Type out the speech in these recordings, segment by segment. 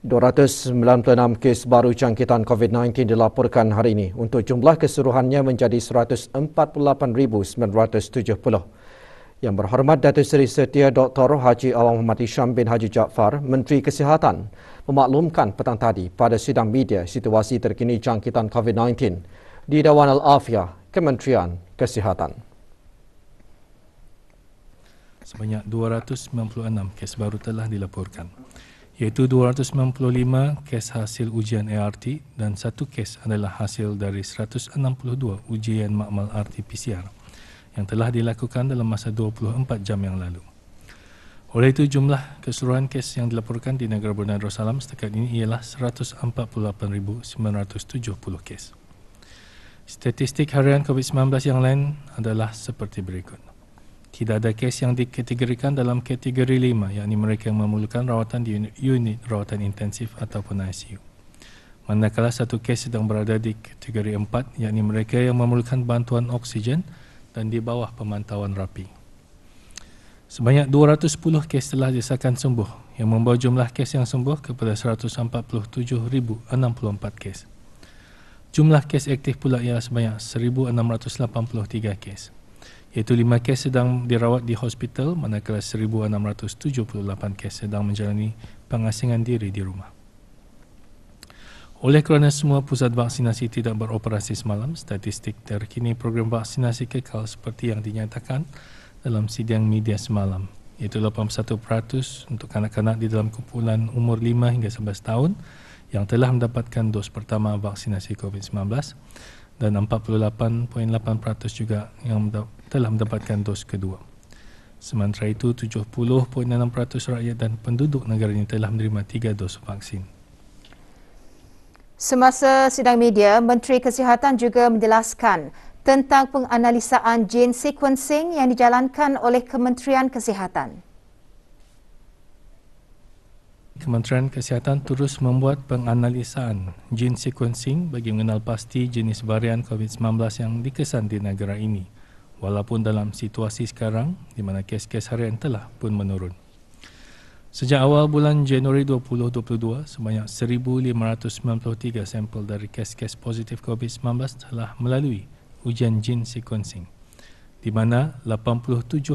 296 kes baru jangkitan COVID-19 dilaporkan hari ini untuk jumlah keseluruhannya menjadi 148,970. Yang berhormat Datuk Seri Setia Dr. Haji Awang Muhammad Hisham bin Haji Jaafar, Menteri Kesihatan, memaklumkan petang tadi pada sidang media situasi terkini jangkitan COVID-19 di Dewan Al-Afiah Kementerian Kesihatan. Sebanyak 296 kes baru telah dilaporkan, iaitu 295 kes hasil ujian ART dan 1 kes adalah hasil dari 162 ujian makmal RT-PCR yang telah dilakukan dalam masa 24 jam yang lalu. Oleh itu, jumlah keseluruhan kes yang dilaporkan di negara Brunei Darussalam setakat ini ialah 148,970 kes. Statistik harian COVID-19 yang lain adalah seperti berikut. Tidak ada kes yang dikategorikan dalam kategori 5, yakni mereka yang memerlukan rawatan di unit rawatan intensif ataupun ICU. Manakala 1 kes sedang berada di kategori 4, yakni mereka yang memerlukan bantuan oksigen dan di bawah pemantauan rapi. Sebanyak 210 kes telah disahkan sembuh, yang membawa jumlah kes yang sembuh kepada 147,064 kes. Jumlah kes aktif pula ialah sebanyak 1,683 kes. Iaitu 5 kes sedang dirawat di hospital, manakala 1,678 kes sedang menjalani pengasingan diri di rumah. Oleh kerana semua pusat vaksinasi tidak beroperasi semalam, statistik terkini program vaksinasi kekal seperti yang dinyatakan dalam sidang media semalam, iaitu 81% untuk kanak-kanak di dalam kumpulan umur 5 hingga 11 tahun yang telah mendapatkan dos pertama vaksinasi COVID-19 dan 48.8% juga yang telah mendapatkan dos kedua. Sementara itu, 70.6% rakyat dan penduduk negara ini telah menerima 3 dos vaksin. Semasa sidang media, Menteri Kesihatan juga menjelaskan tentang penganalisaan gene sequencing yang dijalankan oleh Kementerian Kesihatan. Kementerian Kesihatan terus membuat penganalisaan gene sequencing bagi mengenal pasti jenis varian COVID-19 yang dikesan di negara ini, walaupun dalam situasi sekarang di mana kes-kes harian telah pun menurun. Sejak awal bulan Januari 2022, sebanyak 1,593 sampel dari kes-kes positif COVID-19 telah melalui ujian gene sequencing, di mana 87.9%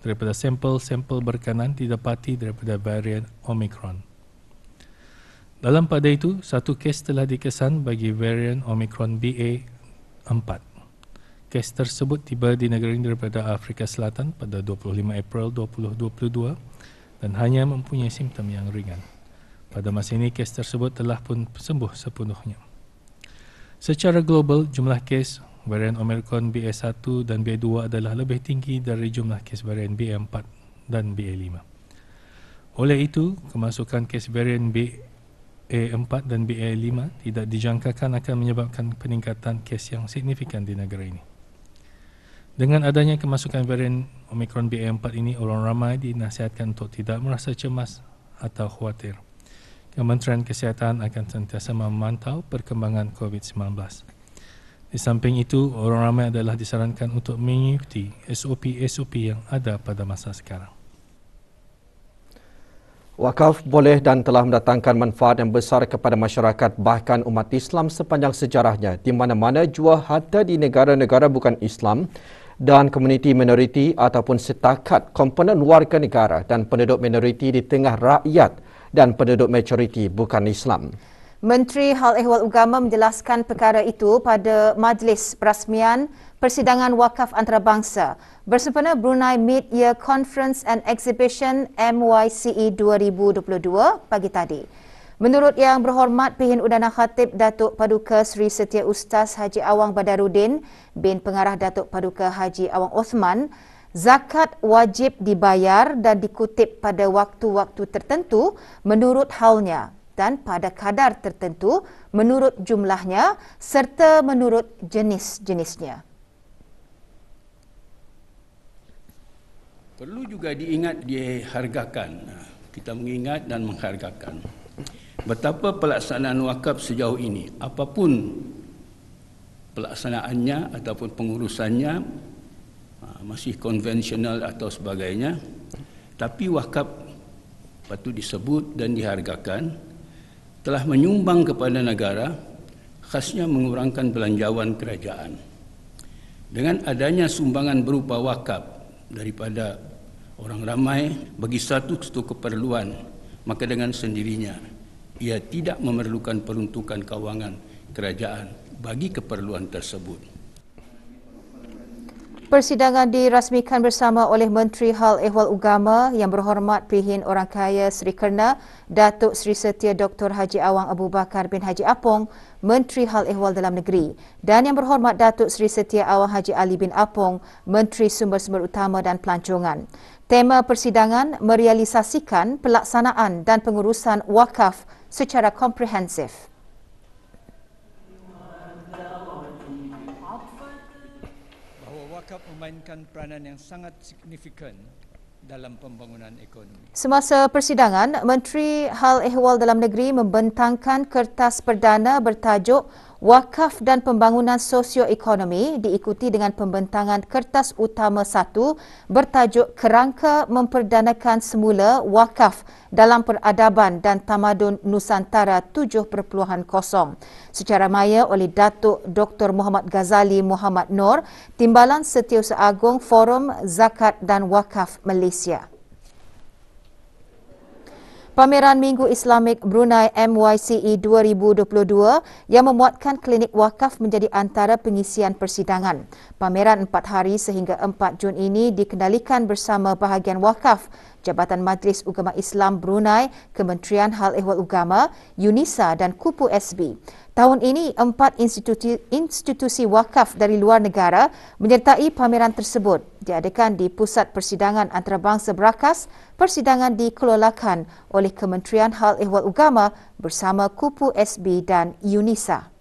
daripada sampel-sampel berkanan didapati daripada varian Omicron. Dalam pada itu, 1 kes telah dikesan bagi varian Omicron BA.4. Kes tersebut tiba di negara ini daripada Afrika Selatan pada 25 April 2022 dan hanya mempunyai simptom yang ringan. Pada masa ini, kes tersebut telah pun sembuh sepenuhnya. Secara global, jumlah kes varian Omicron BA1 dan BA2 adalah lebih tinggi dari jumlah kes varian BA4 dan BA5. Oleh itu, kemasukan kes varian BA4 dan BA5 tidak dijangkakan akan menyebabkan peningkatan kes yang signifikan di negara ini. Dengan adanya kemasukan varian Omicron BA4 ini, orang ramai dinasihatkan untuk tidak merasa cemas atau khawatir. Kementerian Kesihatan akan sentiasa memantau perkembangan COVID-19. Di samping itu, orang ramai adalah disarankan untuk mengikuti SOP-SOP yang ada pada masa sekarang. Wakaf boleh dan telah mendatangkan manfaat yang besar kepada masyarakat bahkan umat Islam sepanjang sejarahnya di mana-mana jua hatta di negara-negara bukan Islam dan komuniti minoriti ataupun setakat komponen warga negara dan penduduk minoriti di tengah rakyat dan penduduk majoriti bukan Islam. Menteri Hal Ehwal Agama menjelaskan perkara itu pada Majlis Perasmian Persidangan Wakaf Antarabangsa bersempena Brunei Mid-Year Conference and Exhibition MYCE 2022 pagi tadi. Menurut Yang Berhormat Pihin Udana Khatib Datuk Paduka Seri Setia Ustaz Haji Awang Badarudin bin Pengarah Datuk Paduka Haji Awang Osman, zakat wajib dibayar dan dikutip pada waktu-waktu tertentu menurut halnya dan pada kadar tertentu menurut jumlahnya serta menurut jenis-jenisnya. Perlu juga diingat, dihargakan. Kita mengingat dan menghargakan betapa pelaksanaan wakaf sejauh ini, apapun pelaksanaannya ataupun pengurusannya, masih konvensional atau sebagainya, tapi wakaf patut disebut dan dihargakan, telah menyumbang kepada negara, khasnya mengurangkan belanjawan kerajaan. Dengan adanya sumbangan berupa wakaf daripada orang ramai bagi satu keperluan, maka dengan sendirinya ia tidak memerlukan peruntukan kewangan kerajaan bagi keperluan tersebut. Persidangan dirasmikan bersama oleh Menteri Hal Ehwal Agama Yang Berhormat Prihin Orang Kaya Seri Kerna, Datuk Seri Setia Dr. Haji Awang Abu Bakar bin Haji Apong, Menteri Hal Ehwal Dalam Negeri, dan Yang Berhormat Datuk Seri Setia Awang Haji Ali bin Apong, Menteri Sumber-Sumber Utama dan Pelancongan. Tema persidangan merealisasikan pelaksanaan dan pengurusan wakaf secara komprehensif. Wakaf memainkan peranan yang sangat signifikan dalam pembangunan ekonomi. Semasa persidangan, Menteri Hal Ehwal Dalam Negeri membentangkan kertas perdana bertajuk Wakaf dan Pembangunan Sosioekonomi diikuti dengan pembentangan kertas utama 1 bertajuk Kerangka Memperdanakan Semula Wakaf dalam Peradaban dan Tamadun Nusantara 7.0 secara maya oleh Datuk Dr. Muhammad Ghazali Muhammad Noor, Timbalan Setiausaha Agung Forum Zakat dan Wakaf Malaysia. Pameran Minggu Islamik Brunei MYCE 2022 yang memuatkan klinik wakaf menjadi antara pengisian persidangan. Pameran 4 hari sehingga 4 Jun ini dikendalikan bersama bahagian wakaf Jabatan Majlis Ugama Islam Brunei, Kementerian Hal Ehwal Agama, UNISA dan Kupu SB. Tahun ini, 4 institusi wakaf dari luar negara menyertai pameran tersebut. Diadakan di Pusat Persidangan Antarabangsa Berakas, persidangan dikelolakan oleh Kementerian Hal Ehwal Agama bersama Kupu SB dan UNISA.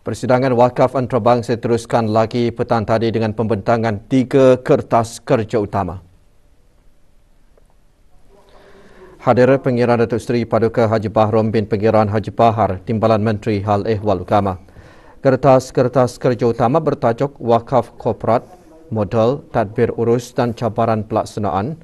Persidangan wakaf antarabangsa teruskan lagi petang tadi dengan pembentangan 3 kertas kerja utama. Hadir Pengiran Datuk Seri Paduka Haji Bahrom bin Pengiran Haji Bahar, Timbalan Menteri Hal Ehwal Agama. Kertas-kertas kerja utama bertajuk Wakaf Korporat, Modal, Tadbir Urus dan Cabaran Pelaksanaan,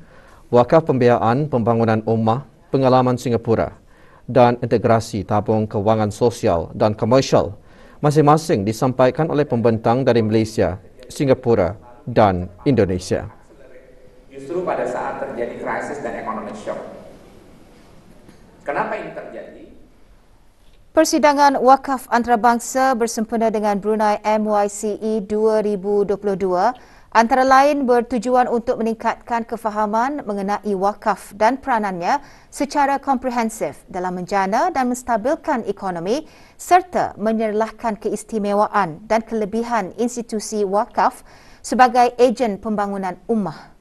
Wakaf Pembiayaan Pembangunan Ummah, Pengalaman Singapura dan Integrasi Tabung Kewangan Sosial dan Komersial masing-masing disampaikan oleh pembentang dari Malaysia, Singapura dan Indonesia. Justru pada saat terjadi krisis dan economic shock. Kenapa ini terjadi? Persidangan wakaf antarabangsa bersempena dengan Brunei MYCE 2022 antara lain bertujuan untuk meningkatkan kefahaman mengenai wakaf dan peranannya secara komprehensif dalam menjana dan menstabilkan ekonomi serta menyerlahkan keistimewaan dan kelebihan institusi wakaf sebagai ejen pembangunan ummah.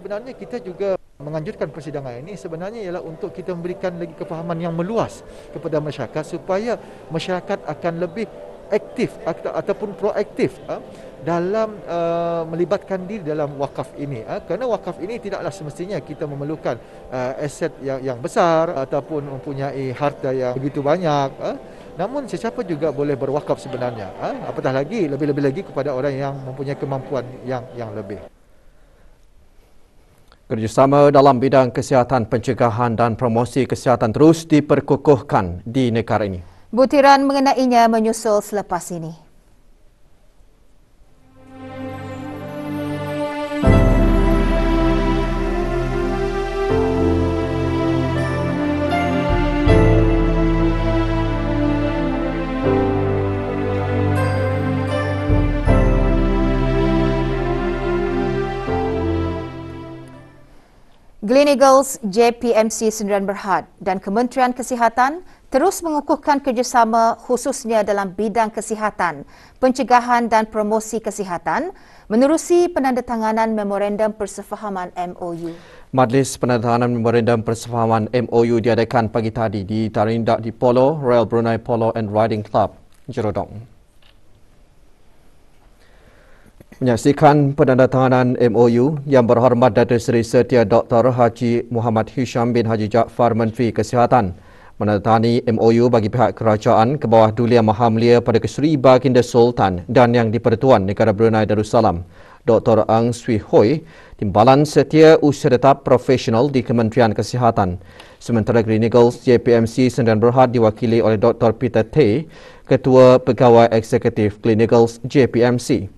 Sebenarnya kita juga menganjurkan persidangan ini sebenarnya ialah untuk kita memberikan lagi kefahaman yang meluas kepada masyarakat supaya masyarakat akan lebih aktif ataupun proaktif dalam melibatkan diri dalam wakaf ini. Kerana wakaf ini tidaklah semestinya kita memerlukan aset yang besar ataupun mempunyai harta yang begitu banyak. Namun sesiapa juga boleh berwakaf sebenarnya. Apatah lagi, lebih-lebih lagi kepada orang yang mempunyai kemampuan yang lebih. Kerjasama dalam bidang kesihatan, pencegahan dan promosi kesihatan terus diperkukuhkan di negara ini. Butiran mengenainya menyusul selepas ini. Gleneagles, JPMC Sdn Bhd dan Kementerian Kesihatan terus mengukuhkan kerjasama khususnya dalam bidang kesihatan, pencegahan dan promosi kesihatan menerusi penandatanganan Memorandum Persefahaman MOU. Majlis penandatanganan Memorandum Persefahaman MOU diadakan pagi tadi di Tarindak di Polo, Royal Brunei Polo and Riding Club, Jerodong. Menyaksikan penandatanganan MOU Yang Berhormat Datuk Seri Setia Dr. Haji Muhammad Hisham bin Haji Jaafar Menteri Kesihatan menandatangani MOU bagi pihak kerajaan ke bawah Dulia Maha Mulia Perdana Seri Baginda Sultan dan Yang di-Pertuan Negara Brunei Darussalam, Dr. Ang Swee Hoi, Timbalan Setia Usaha Tetap Profesional di Kementerian Kesihatan. Sementara Gleneagles JPMC Sdn Bhd diwakili oleh Dr. Peter Tay, Ketua Pegawai Eksekutif Gleneagles JPMC.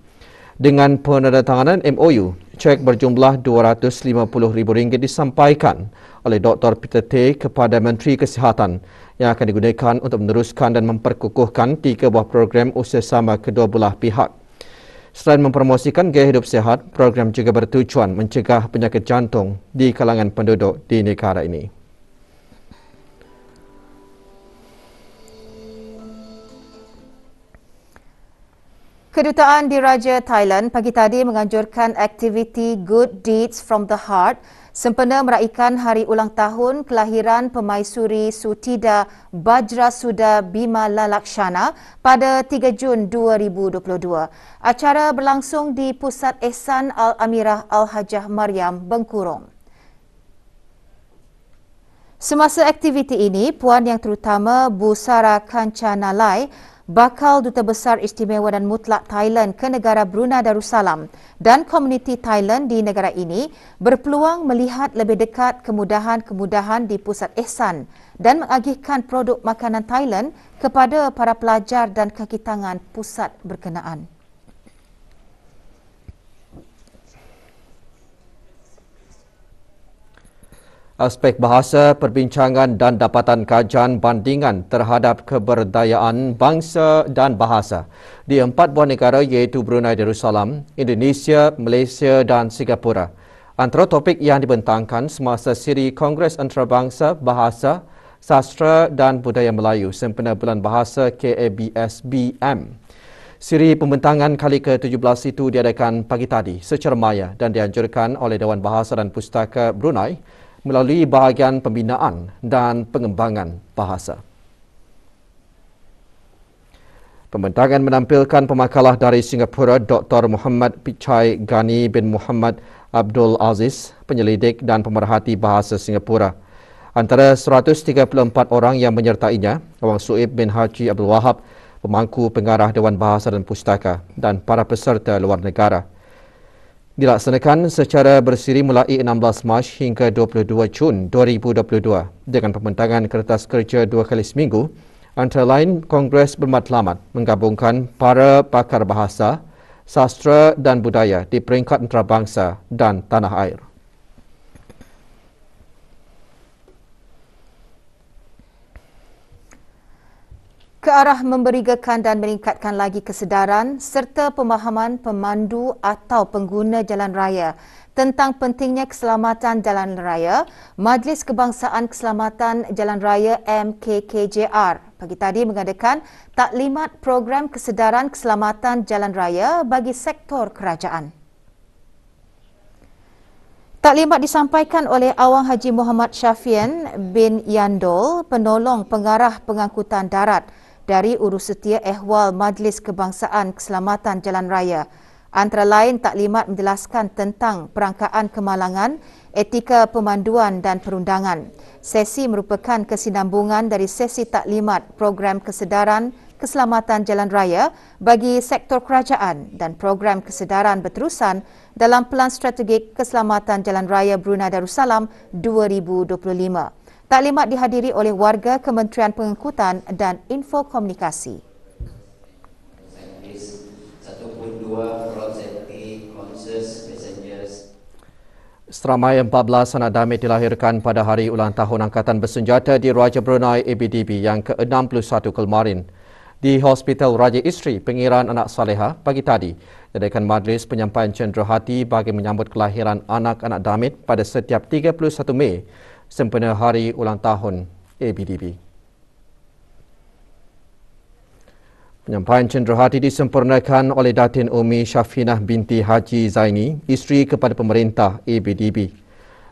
Dengan penandatanganan MOU, cek berjumlah RM250,000 disampaikan oleh Dr. Peter Tay kepada Menteri Kesihatan yang akan digunakan untuk meneruskan dan memperkukuhkan 3 buah program usaha kedua belah pihak. Selain mempromosikan gaya hidup sihat, program juga bertujuan mencegah penyakit jantung di kalangan penduduk di negara ini. Kedutaan Diraja Thailand pagi tadi menganjurkan aktiviti Good Deeds from the Heart sempena meraikan hari ulang tahun kelahiran Pemaisuri Sutida Bajrasuda Bima Lalakshana pada 3 Jun 2022. Acara berlangsung di Pusat Ehsan Al-Amirah Al-Hajjah Mariam, Bengkurong. Semasa aktiviti ini, Puan Yang Terutama Busara Kancanalai, Bakal Duta Besar Istimewa dan Mutlak Thailand ke negara Brunei Darussalam dan komuniti Thailand di negara ini berpeluang melihat lebih dekat kemudahan-kemudahan di Pusat Ehsan dan mengagihkan produk makanan Thailand kepada para pelajar dan kaki tangan pusat berkenaan. Aspek bahasa, perbincangan dan dapatan kajian bandingan terhadap keberdayaan bangsa dan bahasa di 4 buah negara iaitu Brunei Darussalam, Indonesia, Malaysia dan Singapura. Antara topik yang dibentangkan semasa siri Kongres Antarabangsa Bahasa, Sastra dan Budaya Melayu sempena Bulan Bahasa KABSBM. Siri pembentangan kali ke-17 itu diadakan pagi tadi secara maya dan dianjurkan oleh Dewan Bahasa dan Pustaka Brunei melalui bahagian pembinaan dan pengembangan bahasa. Pembentangan menampilkan pemakalah dari Singapura Dr. Muhammad Pichai Ghani bin Muhammad Abdul Aziz, penyelidik dan pemerhati bahasa Singapura. Antara 134 orang yang menyertainya, Awang Suib bin Haji Abdul Wahab, pemangku pengarah Dewan Bahasa dan Pustaka dan para peserta luar negara. Dilaksanakan secara bersiri mulai 16 Mac hingga 22 Jun 2022 dengan pembentangan kertas kerja 2 kali seminggu, antara lain Kongres Bermatlamat menggabungkan para pakar bahasa, sastra dan budaya di peringkat antarabangsa dan tanah air. Ke arah memberigakan dan meningkatkan lagi kesedaran serta pemahaman pemandu atau pengguna jalan raya tentang pentingnya keselamatan jalan raya, Majlis Kebangsaan Keselamatan Jalan Raya MKKJR pagi tadi mengadakan taklimat program kesedaran keselamatan jalan raya bagi sektor kerajaan. Taklimat disampaikan oleh Awang Haji Muhammad Syafian bin Yandol, penolong pengarah pengangkutan darat dari Urusetia Ehwal Majlis Kebangsaan Keselamatan Jalan Raya. Antara lain, taklimat menjelaskan tentang perangkaan kemalangan, etika pemanduan dan perundangan. Sesi merupakan kesinambungan dari sesi taklimat program kesedaran keselamatan jalan raya bagi sektor kerajaan dan program kesedaran berterusan dalam Pelan Strategik Keselamatan Jalan Raya Brunei Darussalam 2025. Taklimat dihadiri oleh warga Kementerian Pengangkutan dan Infokomunikasi. Seramai 14 anak damit dilahirkan pada hari ulang tahun Angkatan Bersenjata di Raja Brunei ABDB yang ke-61 kemarin. Di Hospital Raja Isteri Pengiran Anak Saleha pagi tadi, diadakan majlis penyampaian cenderawasih bagi menyambut kelahiran anak-anak damit pada setiap 31 Mei sempena hari ulang tahun ABDB. Penyampaian cenderawasih disempurnakan oleh Datin Umi Syafinah binti Haji Zaini, isteri kepada pemerintah ABDB.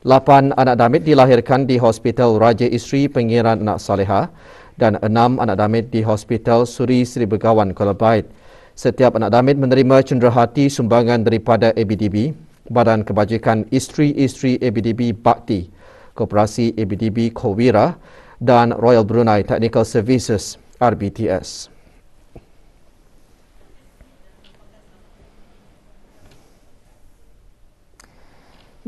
8 anak damit dilahirkan di Hospital Raja Isteri Pengiran Anak Saleha dan 6 anak damit di Hospital Suri Sri Begawan Kuala Bait. Setiap anak damit menerima cenderawasih sumbangan daripada ABDB, Badan Kebajikan Isteri-Isteri ABDB Bakti, Koperasi ABDB Kowira dan Royal Brunei Technical Services RBTS.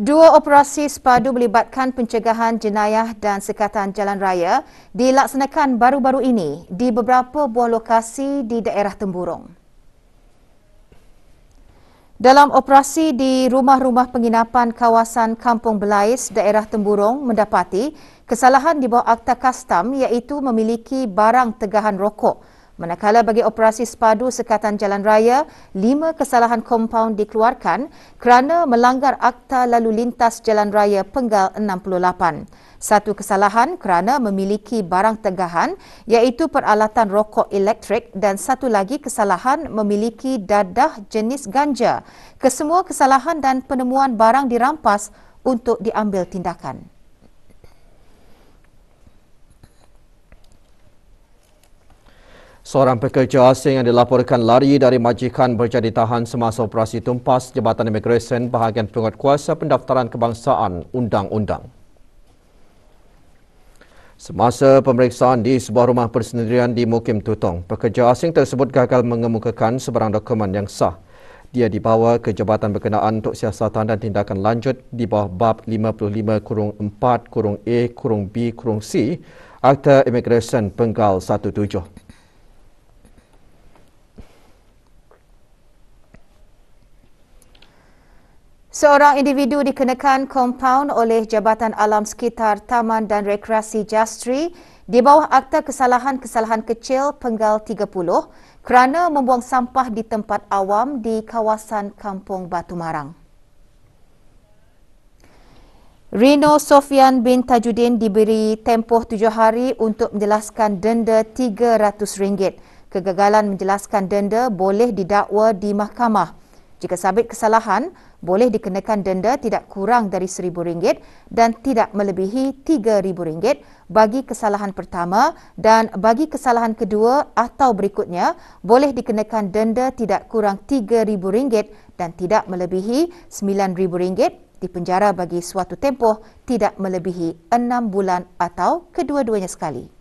Dua operasi sepadu melibatkan pencegahan jenayah dan sekatan jalan raya dilaksanakan baru-baru ini di beberapa buah lokasi di daerah Temburong. Dalam operasi di rumah-rumah penginapan kawasan Kampung Belais, daerah Temburong mendapati kesalahan di bawah Akta Kastam iaitu memiliki barang tegahan rokok. Manakala bagi operasi sepadu sekatan jalan raya, 5 kesalahan kompaun dikeluarkan kerana melanggar Akta Lalu Lintas Jalan Raya Penggal 68. 1 kesalahan kerana memiliki barang tegahan iaitu peralatan rokok elektrik dan 1 lagi kesalahan memiliki dadah jenis ganja. Kesemua kesalahan dan penemuan barang dirampas untuk diambil tindakan. Seorang pekerja asing yang dilaporkan lari dari majikan berjadi tahan semasa operasi tumpas Jabatan Imigresen bahagian penguatkuasa pendaftaran kebangsaan undang-undang. Semasa pemeriksaan di sebuah rumah persendirian di Mukim Tutong, pekerja asing tersebut gagal mengemukakan sebarang dokumen yang sah. Dia dibawa ke jabatan berkenaan untuk siasatan dan tindakan lanjut di bawah bab 55-4-A-B-C Akta Imigresen Penggal 17. Seorang individu dikenakan kompaun oleh Jabatan Alam Sekitar Taman dan Rekreasi Jastri di bawah Akta Kesalahan-Kesalahan Kecil Penggal 30 kerana membuang sampah di tempat awam di kawasan Kampung Batu Marang. Rino Sofian bin Tajuddin diberi tempoh 7 hari untuk menjelaskan denda RM300. Kegagalan menjelaskan denda boleh didakwa di mahkamah. Jika sabit kesalahan, boleh dikenakan denda tidak kurang dari RM1,000 dan tidak melebihi RM3,000 bagi kesalahan pertama, dan bagi kesalahan kedua atau berikutnya boleh dikenakan denda tidak kurang RM3,000 dan tidak melebihi RM9,000, dipenjara bagi suatu tempoh tidak melebihi 6 bulan atau kedua-duanya sekali.